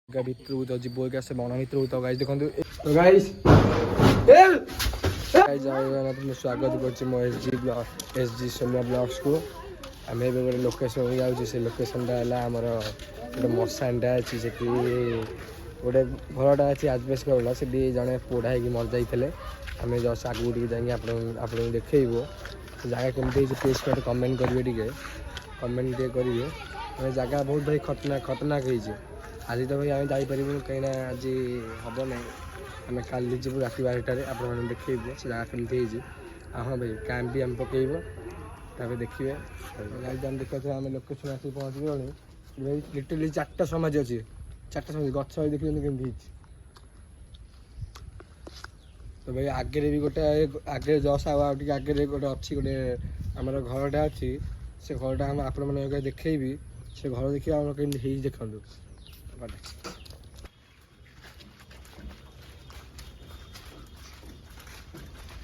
ଭିତରକୁ ତ ଯିବୁ ଏକା ସେ ବଣ ଭିତରକୁ ତ ଗାଇସ୍ ଦେଖନ୍ତୁ ତ ଗାଇସ୍ ସ୍ୱାଗତ କରୁଛି ମୋ ଏସ୍ଜି ସୋମ୍ୟା ବ୍ଲଗ୍ସକୁ। ଆମେ ଏବେ ଗୋଟେ ଲୋକେସନ୍ ଯାଉଛୁ। ସେ ଲୋକେସନ୍ଟା ହେଲା ଆମର ଗୋଟେ ମଶାଣିଟା ଅଛି, ସେଠି ଗୋଟେ ଘରଟା ଅଛି ଆଜବେଷ୍ଟ ଘରଟା, ସେଠି ଜଣେ ପୋଡ଼ା ହେଇକି ମରିଯାଇଥିଲେ। ଆମେ ଜଷ୍ଟ ଆଗକୁ ଟିକେ ଯାଇକି ଆପଣଙ୍କୁ ଦେଖେଇବୁ ସେ ଜାଗା କେମିତି ହେଇଛି। ପ୍ଲିଜ୍ ଗୋଟେ କମେଣ୍ଟ କରିବେ, ଟିକେ କମେଣ୍ଟ ଟିକେ କରିବେ। ମାନେ ଜାଗା ବହୁତ ଭାଇ ଖତରନାକ ହେଇଛି। ଆଜି ତ ଭାଇ ଆମେ ଯାଇପାରିବୁନି କାହିଁକିନା ଆଜି ହେବ ନାହିଁ। ଆମେ କାଲି ଯିବୁ ରାତି 12ଟାରେ, ଆପଣମାନଙ୍କୁ ଦେଖେଇବୁ ସେ ଜାଗା କେମିତି ହେଇଛି। ଆଉ ହଁ ଭାଇ କ୍ୟାମ୍ପ ବି ଆମେ ପକେଇବୁ, ତାପରେ ଦେଖିବେ। ଗାଈ ଆମେ ଦେଖୁଥିବା ଆମେ ଲୋକେସନ୍ ଆସିକି ପହଞ୍ଚିଗଲଣି। ଭାଇ ଲିଟରାଲି 4ଟା ସମାଜ ଅଛି, 4ଟା ସମାଜ ଗଛ ଭାଇ ଦେଖୁଛନ୍ତି କେମିତି ହେଇଛି। ତ ଭାଇ ଆଗରେ ବି ଗୋଟେ ଆଗରେ ଜଷ୍ଟ ଆଉ ଟିକେ ଆଗରେ ଗୋଟେ ଅଛି, ଗୋଟେ ଆମର ଘରଟା ଅଛି। ସେ ଘରଟା ଆମେ ଆପଣମାନଙ୍କୁ ଦେଖେଇବି। ସେ ଘର ଦେଖିବା ଆମର କେମିତି ହେଇଛି ଦେଖନ୍ତୁ।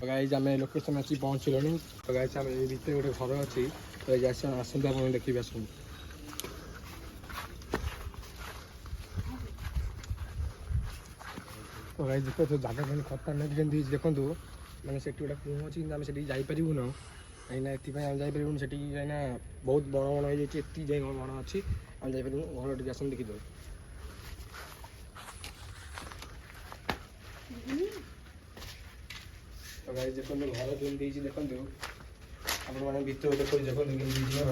ଗାଇସ୍ ଆମେ ଲୋକେସନ୍ ଆସିକି ପହଞ୍ଚିଲଣି। ତ ଗାଇସ୍ ଆମେ ଏଇ ଭିତରେ ଗୋଟେ ଘର ଅଛି, ତ ଆସନ୍ତୁ ଆପଣ ଦେଖିବି ଆସନ୍ତୁ। ତ ଗାଇସ୍ ଦେଖ ଜାଗା କେମିତି ଖତରନାକ କେମିତି ହେଇଛି ଦେଖନ୍ତୁ। ମାନେ ସେଠି ଗୋଟେ କୂଅ ଅଛି କିନ୍ତୁ ଆମେ ସେଠିକି ଯାଇପାରିବୁନୁ କାହିଁକିନା ଏଥିପାଇଁ ଆମେ ଯାଇପାରିବୁନି ସେଠିକି, କାହିଁକିନା ବହୁତ ବଣ ହେଇଯାଇଛି। ଏତିକି ଯାଇ ବଣ ଅଛି, ଆମେ ଯାଇପାରିବୁନୁ। ଘର ଟିକେ ଆସନ୍ତୁ ଦେଖିଦେବୁ। ତ ଗାଇସ୍ ଦେଖନ୍ତୁ ଘର କେମିତି ହେଇଛି ଦେଖନ୍ତୁ। ଆପଣମାନେ ଭିତରୁ ଦେଖନ୍ତୁ କେମିତି ହେଇଛି ଘର।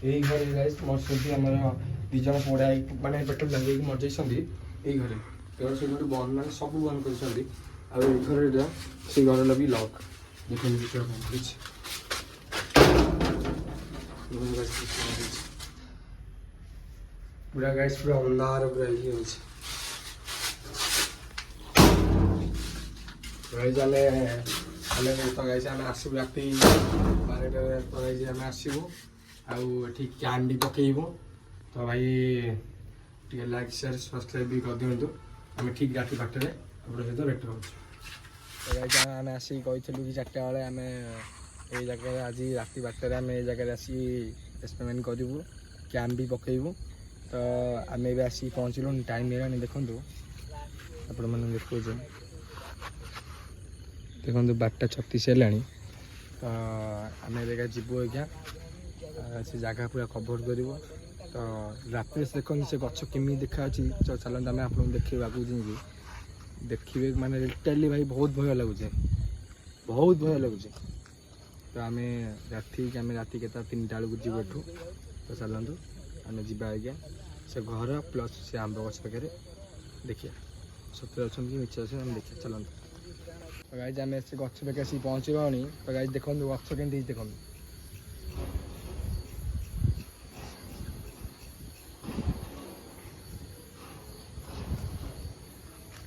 ଏଇ ଘରେ ଗାଇସ୍ ମରିଛନ୍ତି ଆମର 2 ଜଣ ପୋଡ଼ା ହେଇକି ମାନେ ପେଟ୍ରୋଲ ଲାଗିକି ମରିଯାଇଛନ୍ତି। ଏଇ ଘରେ ସେଠି ଗୋଟେ ବନ୍ଦ ମାନେ ସବୁ ବନ୍ଦ କରିଛନ୍ତି। ଆଉ ଏଇ ଘରଟା ସେଇ ଘରଟା ବି ଲକ୍ ଦେଖନ୍ତୁ ଭିତରେ କ'ଣ ହେଇଛି। ପୁରା ଗାଇସ୍ ପୁରା ଅନ୍ଧାର ପୁରା ଇଏ ଅଛି। ଗାଇସ୍ ଆମେ ତ ଗାଇସ୍ ଆମେ ଆସିବୁ ରାତି 12ଟାରେ। ତ ଗାଇସ୍ ଆମେ ଆସିବୁ ଆଉ ଏଠି କ୍ୟାମ୍ପ ବି ପକେଇବୁ। ତ ଭାଇ ଟିକେ ଲାଇକ୍ ସେୟାର ସବସ୍କ୍ରାଇବ୍ ବି କରିଦିଅନ୍ତୁ। ଆମେ ଠିକ୍ ରାତି 12ଟାରେ ଆପଣଙ୍କ ସହିତ ଭେଟ ହେଉଛୁ। ତ ଗାଇସ୍ ଆମେ ଆସିକି କହିଥିଲୁ କି 4ଟା ବେଳେ ଆମେ ଏଇ ଜାଗାରେ ଆଜି ରାତି 12ଟାରେ ଆମେ ଏଇ ଜାଗାରେ ଆସିକି ଏକ୍ସପେରିମେଣ୍ଟ କରିବୁ, କ୍ୟାମ୍ପ ବି ପକେଇବୁ। ତ ଆମେ ଏବେ ଆସିକି ପହଞ୍ଚିଲୁଣି। ଟାଇମ୍ ହେଇଗଲାଣି ଦେଖନ୍ତୁ, ଆପଣମାନେ ଦେଖୁଛୁ ଦେଖନ୍ତୁ 12:36 ହେଲାଣି। ତ ଆମେ ଏବେ ଯିବୁ ଆଜ୍ଞା ସେ ଜାଗା ପୁରା କଭର କରିବୁ। ତ ରାତିରେ ଦେଖନ୍ତୁ ସେ ଗଛ କେମିତି ଦେଖାଯାଉଛି। ତ ଚାଲନ୍ତୁ ଆମେ ଆପଣଙ୍କୁ ଦେଖେଇବୁ ଆଗକୁ ଯାଇକି ଦେଖିବେ। ମାନେ ଲିଟରାଲି ଭାଇ ବହୁତ ଭୟ ଲାଗୁଛି, ବହୁତ ଭୟ ଲାଗୁଛି। ତ ଆମେ ରାତି କେତେ 3ଟା ବେଳକୁ ଯିବୁ ଏଠୁ। ତ ଚାଲନ୍ତୁ ଆମେ ଯିବା ଆଜ୍ଞା ସେ ଘର ପ୍ଲସ୍ ସେ ଆମ୍ବ ଗଛ ପାଖରେ ଦେଖିବା ସତରେ ଅଛନ୍ତି କି ମିଛ ଅଛନ୍ତି ଆମେ ଦେଖିବା। ଚାଲନ୍ତୁ। ତ ଗାଇସ୍ ଆମେ ସେ ଗଛ ପାଖେ ଆସିକି ପହଞ୍ଚିଲଣି। ତ ଗାଇସ୍ ଦେଖନ୍ତୁ ଗଛ କେମିତି ହେଇଛି ଦେଖନ୍ତୁ।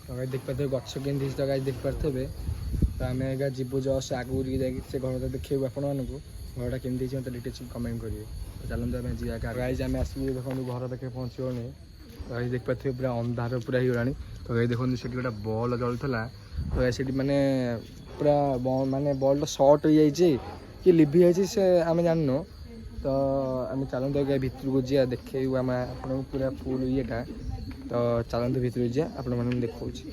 ତ ଗାଇସ୍ ଦେଖିପାରୁଥିବେ ଗଛ କେମିତି ହେଇଛି। ତ ଗାଇସ୍ ଦେଖିପାରୁଥିବେ। ତ ଆମେ ଆଜ୍ଞା ଯିବୁ ଜଷ୍ଟ ଆଗକୁ ଟିକେ ଯାଇକି ସେ ଘରଟା ଦେଖେଇବୁ ଆପଣମାନଙ୍କୁ। ଘରଟା କେମିତି ହେଇଛି ମୋତେ ଡିଟେଲ୍ସ କମେଣ୍ଟ କରିବେ। ତ ଚାଲନ୍ତୁ ଆମେ ଯିବା। ଗାଇସ୍ ଆମେ ଆସିକି ଦେଖନ୍ତୁ ଘର ପାଖେ ପହଞ୍ଚିଗଲଣି। ତ ଗାଇସ୍ ଦେଖିପାରୁଥିବେ ପୁରା ଅନ୍ଧାର ପୁରା ହେଇଗଲାଣି। ତ ଗାଇସ୍ ଦେଖନ୍ତୁ ସେଠି ଗୋଟେ ବଲ୍ ଜଳୁଥିଲା। ତ ସେଠି ମାନେ ପୁରା ମାନେ ବଲ୍ଟା ସର୍ଟ ହେଇଯାଇଛି କି ଲିଭିଯାଇଛି ସେ ଆମେ ଜାଣିନୁ। ତ ଆମେ ଚାଲନ୍ତୁ ଆଜ୍ଞା ଭିତରକୁ ଯିବା, ଦେଖେଇବୁ ଆମେ ଆପଣଙ୍କୁ ପୁରା ଫୁଲ୍ ଇଏଟା। ତ ଚାଲନ୍ତୁ ଭିତରକୁ ଯିବା, ଆପଣମାନଙ୍କୁ ଦେଖାଉଛି।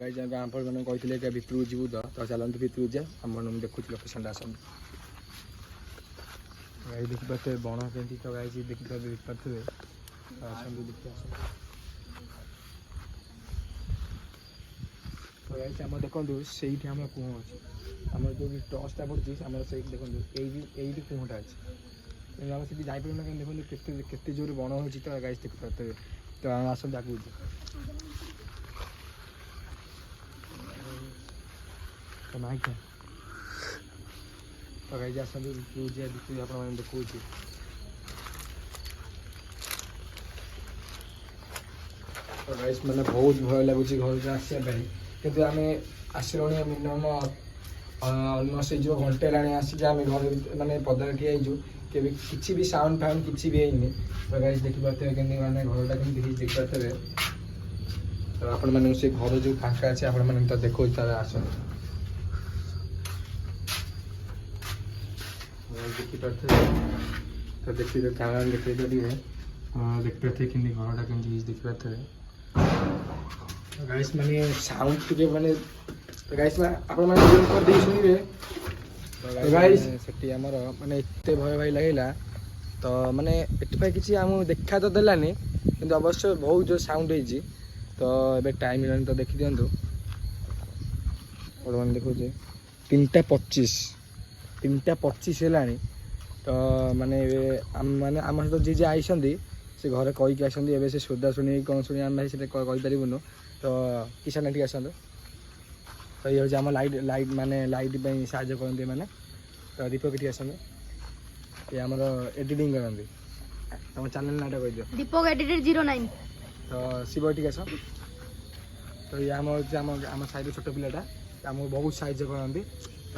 ଗାଇସ୍ ଆପଣମାନଙ୍କୁ କହିଥିଲେ କି ଭିତରକୁ ଯିବୁ। ତ ଚାଲନ୍ତୁ ଭିତରକୁ ଯିବା, ଆପଣମାନଙ୍କୁ ଦେଖୁଛି ଲୋକେସନ୍ଟା ଆସନ୍ତୁ। ଗାଈ ଦେଖିପାରୁଥିବେ ବଣ କେମିତି। ତ ଗାଈ ଦେଖିପାରୁଥିବେ। ଆସନ୍ତୁ ଦେଖି ଆସନ୍ତୁ। ତ ଗାଈ ଆମର ଦେଖନ୍ତୁ ସେଇଠି ଆମର କୂଅ ଅଛି। ଆମର ଯେଉଁ ଟର୍ଚ୍ଚଟା ପଡ଼ୁଛି ଆମର ସେଇଠି ଦେଖନ୍ତୁ ଏଇଠି କୂଅଟା ଅଛି। କିନ୍ତୁ ଆମେ ସେଠି ଯାଇପାରିବୁ ନା, କାହିଁକି ଦେଖନ୍ତୁ କେତେ ଜୋରରେ ବଣ ହେଉଛି। ତ ଗାଈ ଦେଖିପାରୁଥିବେ। ତ ଆମେ ଆସନ୍ତୁ ଆଗକୁ ଯିବୁ। ତ ମାଇକା ତ ଗାଈ ଆସନ୍ତୁ ଭିତରକୁ ଯିବା, ଭିତରକୁ ଆପଣମାନଙ୍କୁ ଦେଖାଉଛି। ତ ଗାଇସ୍ ମାନେ ବହୁତ ଭୟ ଲାଗୁଛି ଘରକୁ ଆସିବା ପାଇଁ, କିନ୍ତୁ ଆମେ ଆସିଲୁଣି ମିନିମମ୍ ଅଲମୋଷ୍ଟ ହେଇଯିବ ଘଣ୍ଟେ ହେଲାଣି ଆସିକି ଆମେ ଘରେ ମାନେ ପଦାରେ ଠିଆ ହେଇଛୁ। କେବେ କିଛି ବି ସାଉଣ୍ଡ ଫାଉଣ୍ଡ କିଛି ବି ହେଇନି। ତ ଗାଇସ୍ ଦେଖିପାରୁଥିବେ କେମିତି ମାନେ ଘରଟା କେମିତି ହେଇଛି ଦେଖିପାରୁଥିବେ। ତ ଆପଣମାନଙ୍କୁ ସେ ଘର ଯେଉଁ ଫାଙ୍କା ଅଛି ଆପଣମାନଙ୍କୁ ତ ଦେଖାଉଛି, ତାହେଲେ ଆସନ୍ତୁ। ଦେଖିପାରୁଥିବେ ତ ଦେଖିବେ କ୍ୟାମେରା ଦେଖେଇବେ ଟିକେ। ଦେଖିପାରୁଥିବେ କେମିତି ଘରଟା କେମିତି ହେଇଛି ଦେଖିପାରୁଥିବେ। ଗାଇସ୍ ମାନେ ସାଉଣ୍ଡ ଟିକେ ମାନେ ଗାଇସ୍ ଆପଣମାନେ ଜୁମ୍ କରିଦେଇ ଶୁଣିବେ। ଗାଇସ୍ ସେଠି ଆମର ମାନେ ଏତେ ଭୟ ଭାଇ ଲାଗିଲା ତ ମାନେ ଏଥିପାଇଁ କିଛି ଆମକୁ ଦେଖା ତ ଦେଲାନି କିନ୍ତୁ ଅବଶ୍ୟ ବହୁତ ଜୋର ସାଉଣ୍ଡ ହେଇଛି। ତ ଏବେ ଟାଇମ୍ ହେଲାଣି ତ ଦେଖିଦିଅନ୍ତୁ ବର୍ତ୍ତମାନ ଦେଖୁଛି 3:25 ହେଲାଣି। ତ ମାନେ ଏବେ ମାନେ ଆମ ସହିତ ଯିଏ ଯିଏ ଆଇଛନ୍ତି ସେ ଘରେ କହିକି ଆସନ୍ତି। ଏବେ ସେ ସୋଦା ଶୁଣି କ'ଣ ଶୁଣି ଆମେ ଭାଇ ସେଟା କହିପାରିବୁନୁ। ତ କିଷାନ ଟିକେ ଆସନ୍ତୁ। ତ ଇଏ ହେଉଛି ଆମ ଲାଇଟ୍ ମାନେ ଲାଇଟ୍ ପାଇଁ ସାହାଯ୍ୟ କରନ୍ତି ଏମାନେ। ତ ଦୀପକ ଟିକେ ଆସନ୍ତୁ। ଇଏ ଆମର ଏଡ଼ିଟିଂ କରନ୍ତି। ତମ ଚ୍ୟାନେଲ୍ ନାଁଟା କହିଦିଅ। ଦୀପକ ଏଡିଟର 09। ତ ଶିବ ଟିକେ ଆସ। ତ ଇଏ ଆମ ହେଉଛି ଆମ ସାହିର ଛୋଟ ପିଲାଟା ଆମକୁ ବହୁତ ସାହାଯ୍ୟ କରନ୍ତି। ତ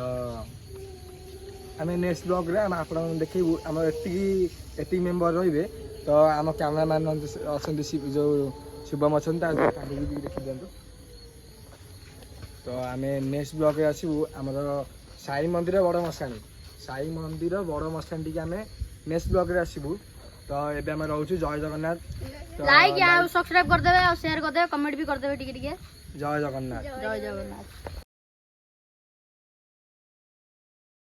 ଆମେ ନେକ୍ସଟ ବ୍ଲଗ୍ରେ ଆମେ ଆପଣଙ୍କୁ ଦେଖେଇବୁ। ଆମର ଏତିକି ମେମ୍ବର ରହିବେ। ତ ଆମ କ୍ୟାମେରାମ୍ୟାନ୍ ଅଛନ୍ତି ଯେଉଁ ଶୁଭମ ଅଛନ୍ତି ତାଙ୍କୁ ବି ଦେଖିଦିଅନ୍ତୁ। ତ ଆମେ ନେକ୍ସଟ ବ୍ଲଗ୍ରେ ଆସିବୁ ଆମର ସାଇ ମନ୍ଦିର ବଡ଼ ମଶାଣି ଟିକେ ଆମେ ନେକ୍ସଟ ବ୍ଲଗ୍ରେ ଆସିବୁ। ତ ଏବେ ଆମେ ରହୁଛୁ। ଜୟ ଜଗନ୍ନାଥ। ଲାଇକ୍ ଆଉ ସବସ୍କ୍ରାଇବ କରିଦେବେ ଆଉ ସେୟାର କରିଦେବେ କମେଣ୍ଟ ବି କରିଦେବେ ଟିକେ ଟିକେ। ଜୟ ଜଗନ୍ନାଥ। ଜୟ ଜଗନ୍ନାଥ।